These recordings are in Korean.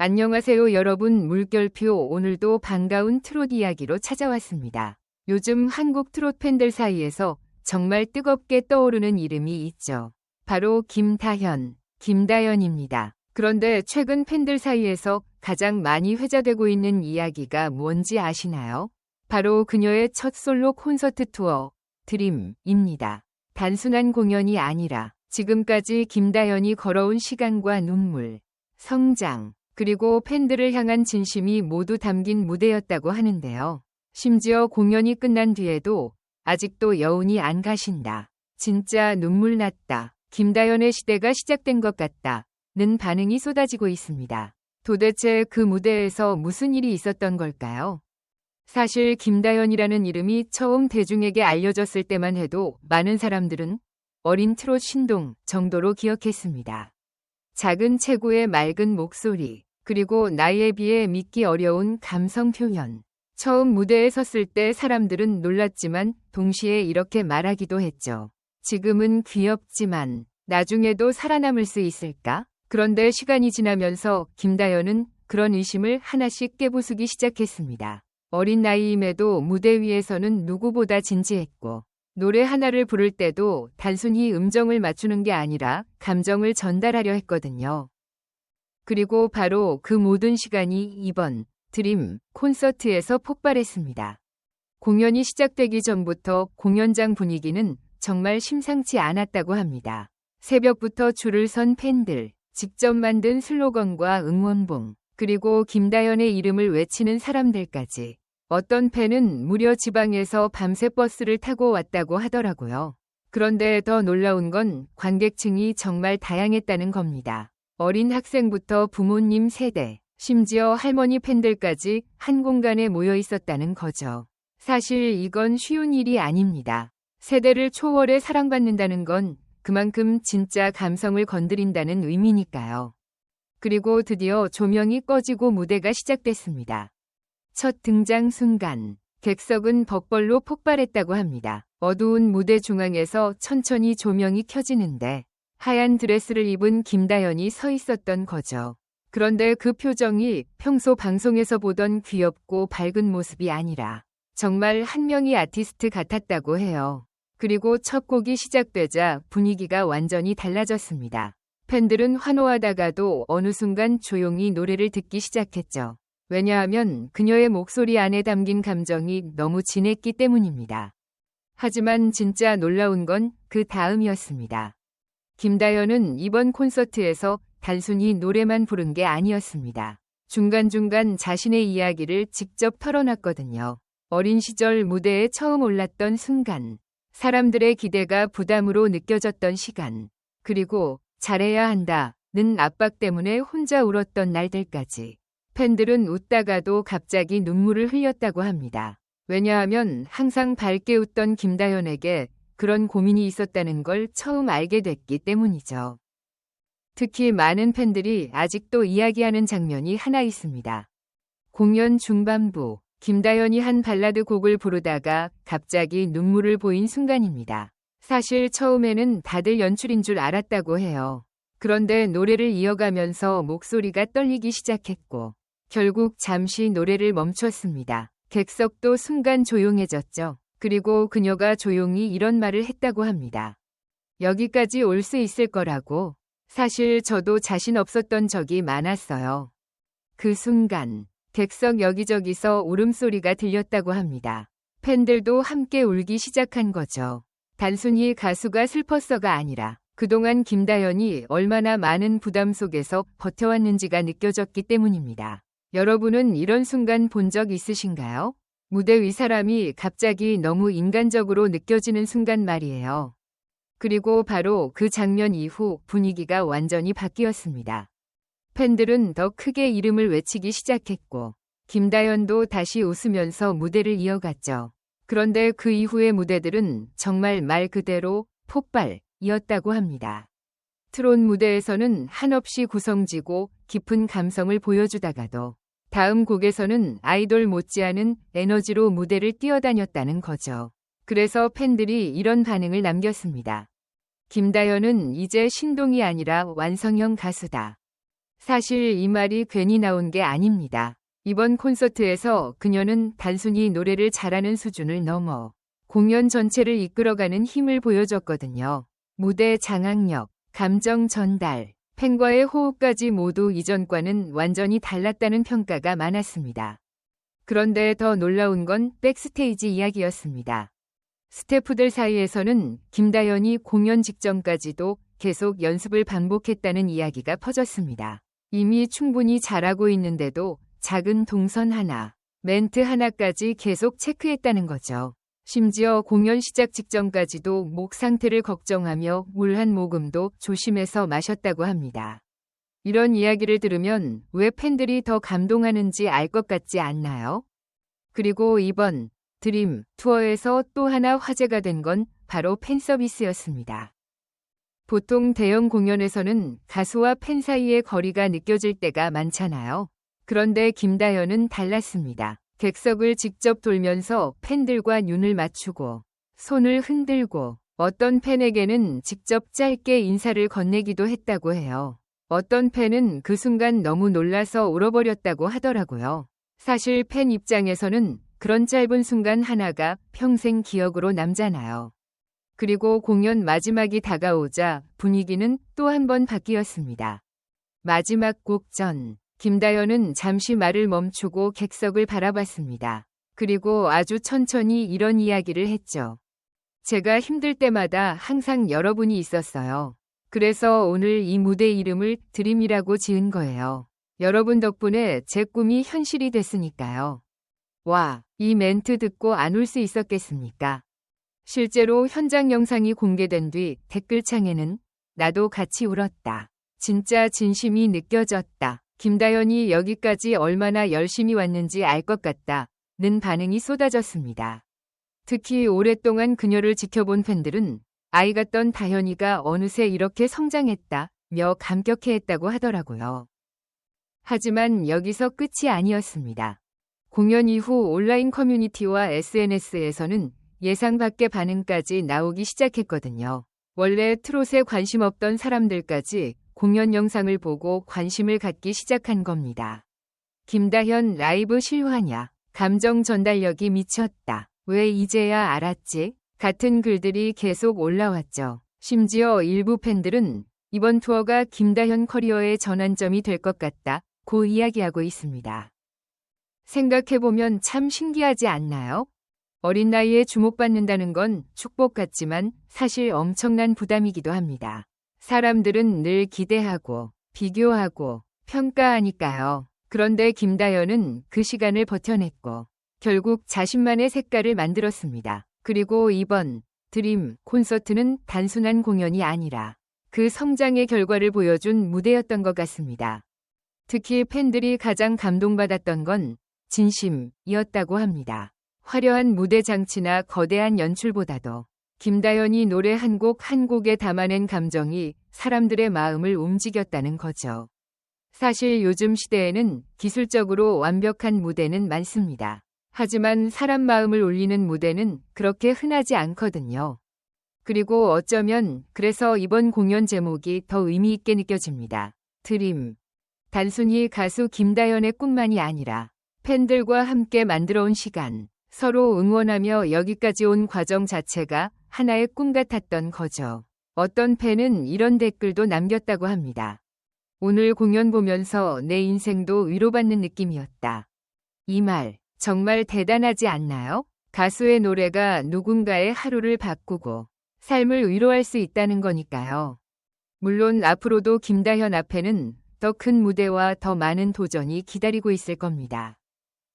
안녕하세요 여러분, 물결표 오늘도 반가운 트롯 이야기로 찾아왔습니다. 요즘 한국 트롯 팬들 사이에서 정말 뜨겁게 떠오르는 이름이 있죠. 바로 김다현입니다. 그런데 최근 팬들 사이에서 가장 많이 회자되고 있는 이야기가 뭔지 아시나요? 바로 그녀의 첫 솔로 콘서트 투어 드림입니다. 단순한 공연이 아니라 지금까지 김다현이 걸어온 시간과 눈물, 성장, 그리고 팬들을 향한 진심이 모두 담긴 무대였다고 하는데요. 심지어 공연이 끝난 뒤에도 아직도 여운이 안 가신다. 진짜 눈물 났다. 김다현의 시대가 시작된 것 같다는 반응이 쏟아지고 있습니다. 도대체 그 무대에서 무슨 일이 있었던 걸까요? 사실 김다현이라는 이름이 처음 대중에게 알려졌을 때만 해도 많은 사람들은 어린 트롯 신동 정도로 기억했습니다. 작은 체구의 맑은 목소리, 그리고 나이에 비해 믿기 어려운 감성 표현. 처음 무대에 섰을 때 사람들은 놀랐지만 동시에 이렇게 말하기도 했죠. 지금은 귀엽지만 나중에도 살아남을 수 있을까? 그런데 시간이 지나면서 김다현은 그런 의심을 하나씩 깨부수기 시작했습니다. 어린 나이임에도 무대 위에서는 누구보다 진지했고, 노래 하나를 부를 때도 단순히 음정을 맞추는 게 아니라 감정을 전달하려 했거든요. 그리고 바로 그 모든 시간이 이번 드림 콘서트에서 폭발했습니다. 공연이 시작되기 전부터 공연장 분위기는 정말 심상치 않았다고 합니다. 새벽부터 줄을 선 팬들, 직접 만든 슬로건과 응원봉, 그리고 김다현의 이름을 외치는 사람들까지. 어떤 팬은 무려 지방에서 밤새 버스를 타고 왔다고 하더라고요. 그런데 더 놀라운 건 관객층이 정말 다양했다는 겁니다. 어린 학생부터 부모님 세대, 심지어 할머니 팬들까지 한 공간에 모여 있었다는 거죠. 사실 이건 쉬운 일이 아닙니다. 세대를 초월해 사랑받는다는 건 그만큼 진짜 감성을 건드린다는 의미니까요. 그리고 드디어 조명이 꺼지고 무대가 시작됐습니다. 첫 등장 순간, 객석은 벅벌로 폭발했다고 합니다. 어두운 무대 중앙에서 천천히 조명이 켜지는데 하얀 드레스를 입은 김다현이 서 있었던 거죠. 그런데 그 표정이 평소 방송에서 보던 귀엽고 밝은 모습이 아니라 정말 한 명의 아티스트 같았다고 해요. 그리고 첫 곡이 시작되자 분위기가 완전히 달라졌습니다. 팬들은 환호하다가도 어느 순간 조용히 노래를 듣기 시작했죠. 왜냐하면 그녀의 목소리 안에 담긴 감정이 너무 진했기 때문입니다. 하지만 진짜 놀라운 건 그 다음이었습니다. 김다현은 이번 콘서트에서 단순히 노래만 부른 게 아니었습니다. 중간중간 자신의 이야기를 직접 털어놨거든요. 어린 시절 무대에 처음 올랐던 순간, 사람들의 기대가 부담으로 느껴졌던 시간, 그리고 잘해야 한다는 압박 때문에 혼자 울었던 날들까지. 팬들은 웃다가도 갑자기 눈물을 흘렸다고 합니다. 왜냐하면 항상 밝게 웃던 김다현에게 그런 고민이 있었다는 걸 처음 알게 됐기 때문이죠. 특히 많은 팬들이 아직도 이야기하는 장면이 하나 있습니다. 공연 중반부, 김다현이 한 발라드 곡을 부르다가 갑자기 눈물을 보인 순간입니다. 사실 처음에는 다들 연출인 줄 알았다고 해요. 그런데 노래를 이어가면서 목소리가 떨리기 시작했고, 결국 잠시 노래를 멈췄습니다. 객석도 순간 조용해졌죠. 그리고 그녀가 조용히 이런 말을 했다고 합니다. 여기까지 올 수 있을 거라고. 사실 저도 자신 없었던 적이 많았어요. 그 순간 객석 여기저기서 울음소리가 들렸다고 합니다. 팬들도 함께 울기 시작한 거죠. 단순히 가수가 슬펐어가 아니라 그동안 김다현이 얼마나 많은 부담 속에서 버텨왔는지가 느껴졌기 때문입니다. 여러분은 이런 순간 본 적 있으신가요? 무대 위 사람이 갑자기 너무 인간적으로 느껴지는 순간 말이에요. 그리고 바로 그 장면 이후 분위기가 완전히 바뀌었습니다. 팬들은 더 크게 이름을 외치기 시작했고, 김다현도 다시 웃으면서 무대를 이어갔죠. 그런데 그 이후의 무대들은 정말 말 그대로 폭발이었다고 합니다. 트롯 무대에서는 한없이 구성지고 깊은 감성을 보여주다가도 다음 곡에서는 아이돌 못지않은 에너지로 무대를 뛰어다녔다는 거죠. 그래서 팬들이 이런 반응을 남겼습니다. 김다현은 이제 신동이 아니라 완성형 가수다. 사실 이 말이 괜히 나온 게 아닙니다. 이번 콘서트에서 그녀는 단순히 노래를 잘하는 수준을 넘어 공연 전체를 이끌어가는 힘을 보여줬거든요. 무대 장악력, 감정 전달, 팬과의 호흡까지 모두 이전과는 완전히 달랐다는 평가가 많았습니다. 그런데 더 놀라운 건 백스테이지 이야기였습니다. 스태프들 사이에서는 김다연이 공연 직전까지도 계속 연습을 반복했다는 이야기가 퍼졌습니다. 이미 충분히 잘하고 있는데도 작은 동선 하나, 멘트 하나까지 계속 체크했다는 거죠. 심지어 공연 시작 직전까지도 목 상태를 걱정하며 물 한 모금도 조심해서 마셨다고 합니다. 이런 이야기를 들으면 왜 팬들이 더 감동하는지 알 것 같지 않나요? 그리고 이번 드림 투어에서 또 하나 화제가 된 건 바로 팬 서비스였습니다. 보통 대형 공연에서는 가수와 팬 사이의 거리가 느껴질 때가 많잖아요. 그런데 김다연은 달랐습니다. 객석을 직접 돌면서 팬들과 눈을 맞추고 손을 흔들고 어떤 팬에게는 직접 짧게 인사를 건네기도 했다고 해요. 어떤 팬은 그 순간 너무 놀라서 울어버렸다고 하더라고요. 사실 팬 입장에서는 그런 짧은 순간 하나가 평생 기억으로 남잖아요. 그리고 공연 마지막이 다가오자 분위기는 또 한 번 바뀌었습니다. 마지막 곡 전, 김다연은 잠시 말을 멈추고 객석을 바라봤습니다. 그리고 아주 천천히 이런 이야기를 했죠. 제가 힘들 때마다 항상 여러분이 있었어요. 그래서 오늘 이 무대 이름을 드림이라고 지은 거예요. 여러분 덕분에 제 꿈이 현실이 됐으니까요. 와, 이 멘트 듣고 안 울 수 있었겠습니까? 실제로 현장 영상이 공개된 뒤 댓글창에는 나도 같이 울었다. 진짜 진심이 느껴졌다. 김다연이 여기까지 얼마나 열심히 왔는지 알 것 같다는 반응이 쏟아졌습니다. 특히 오랫동안 그녀를 지켜본 팬들은 아이 같던 다현이가 어느새 이렇게 성장했다며 감격해했다고 하더라고요. 하지만 여기서 끝이 아니었습니다. 공연 이후 온라인 커뮤니티와 SNS에서는 예상 밖의 반응까지 나오기 시작했거든요. 원래 트롯에 관심 없던 사람들까지 공연 영상을 보고 관심을 갖기 시작한 겁니다. 김다현 라이브 실화냐? 감정 전달력이 미쳤다. 왜 이제야 알았지? 같은 글들이 계속 올라왔죠. 심지어 일부 팬들은 이번 투어가 김다현 커리어의 전환점이 될 것 같다고 이야기하고 있습니다. 생각해보면 참 신기하지 않나요? 어린 나이에 주목받는다는 건 축복 같지만 사실 엄청난 부담이기도 합니다. 사람들은 늘 기대하고 비교하고 평가하니까요. 그런데 김다연은 그 시간을 버텨냈고 결국 자신만의 색깔을 만들었습니다. 그리고 이번 드림 콘서트는 단순한 공연이 아니라 그 성장의 결과를 보여준 무대였던 것 같습니다. 특히 팬들이 가장 감동받았던 건 진심이었다고 합니다. 화려한 무대 장치나 거대한 연출보다도 김다연이 노래 한 곡 한 곡에 담아낸 감정이 사람들의 마음을 움직였다는 거죠. 사실 요즘 시대에는 기술적으로 완벽한 무대는 많습니다. 하지만 사람 마음을 울리는 무대는 그렇게 흔하지 않거든요. 그리고 어쩌면 그래서 이번 공연 제목이 더 의미 있게 느껴집니다. 드림. 단순히 가수 김다연의 꿈만이 아니라 팬들과 함께 만들어온 시간, 서로 응원하며 여기까지 온 과정 자체가 하나의 꿈 같았던 거죠. 어떤 팬은 이런 댓글도 남겼다고 합니다. 오늘 공연 보면서 내 인생도 위로받는 느낌이었다. 이 말 정말 대단하지 않나요? 가수의 노래가 누군가의 하루를 바꾸고 삶을 위로할 수 있다는 거니까요. 물론 앞으로도 김다현 앞에는 더 큰 무대와 더 많은 도전이 기다리고 있을 겁니다.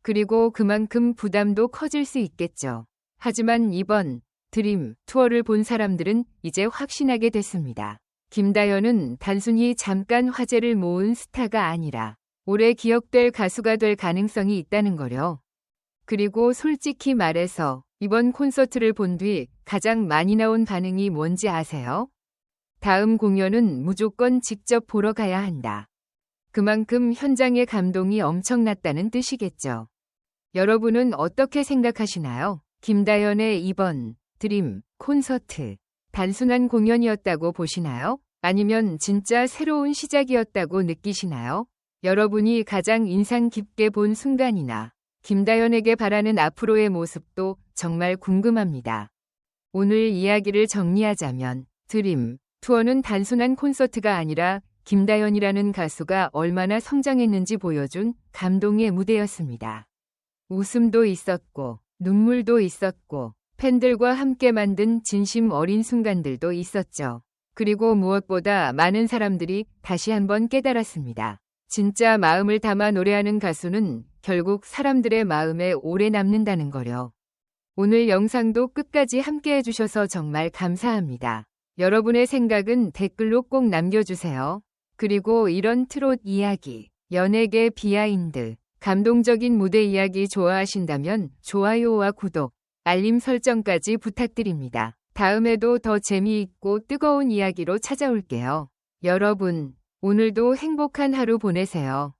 그리고 그만큼 부담도 커질 수 있겠죠. 하지만 이번 드림 투어를 본 사람들은 이제 확신하게 됐습니다. 김다연은 단순히 잠깐 화제를 모은 스타가 아니라 오래 기억될 가수가 될 가능성이 있다는 거요. 그리고 솔직히 말해서 이번 콘서트를 본 뒤 가장 많이 나온 반응이 뭔지 아세요? 다음 공연은 무조건 직접 보러 가야 한다. 그만큼 현장의 감동이 엄청났다는 뜻이겠죠. 여러분은 어떻게 생각하시나요? 김다연의 이번 드림 콘서트 단순한 공연이었다고 보시나요? 아니면 진짜 새로운 시작이었다고 느끼시나요? 여러분이 가장 인상 깊게 본 순간이나 김다연에게 바라는 앞으로의 모습도 정말 궁금합니다. 오늘 이야기를 정리하자면 드림 투어는 단순한 콘서트가 아니라 김다연이라는 가수가 얼마나 성장했는지 보여준 감동의 무대였습니다. 웃음도 있었고 눈물도 있었고 팬들과 함께 만든 진심 어린 순간들도 있었죠. 그리고 무엇보다 많은 사람들이 다시 한번 깨달았습니다. 진짜 마음을 담아 노래하는 가수는 결국 사람들의 마음에 오래 남는다는 거요. 오늘 영상도 끝까지 함께 해주셔서 정말 감사합니다. 여러분의 생각은 댓글로 꼭 남겨주세요. 그리고 이런 트롯 이야기, 연예계 비하인드, 감동적인 무대 이야기 좋아하신다면 좋아요와 구독, 알림 설정까지 부탁드립니다. 다음에도 더 재미있고 뜨거운 이야기로 찾아올게요. 여러분, 오늘도 행복한 하루 보내세요.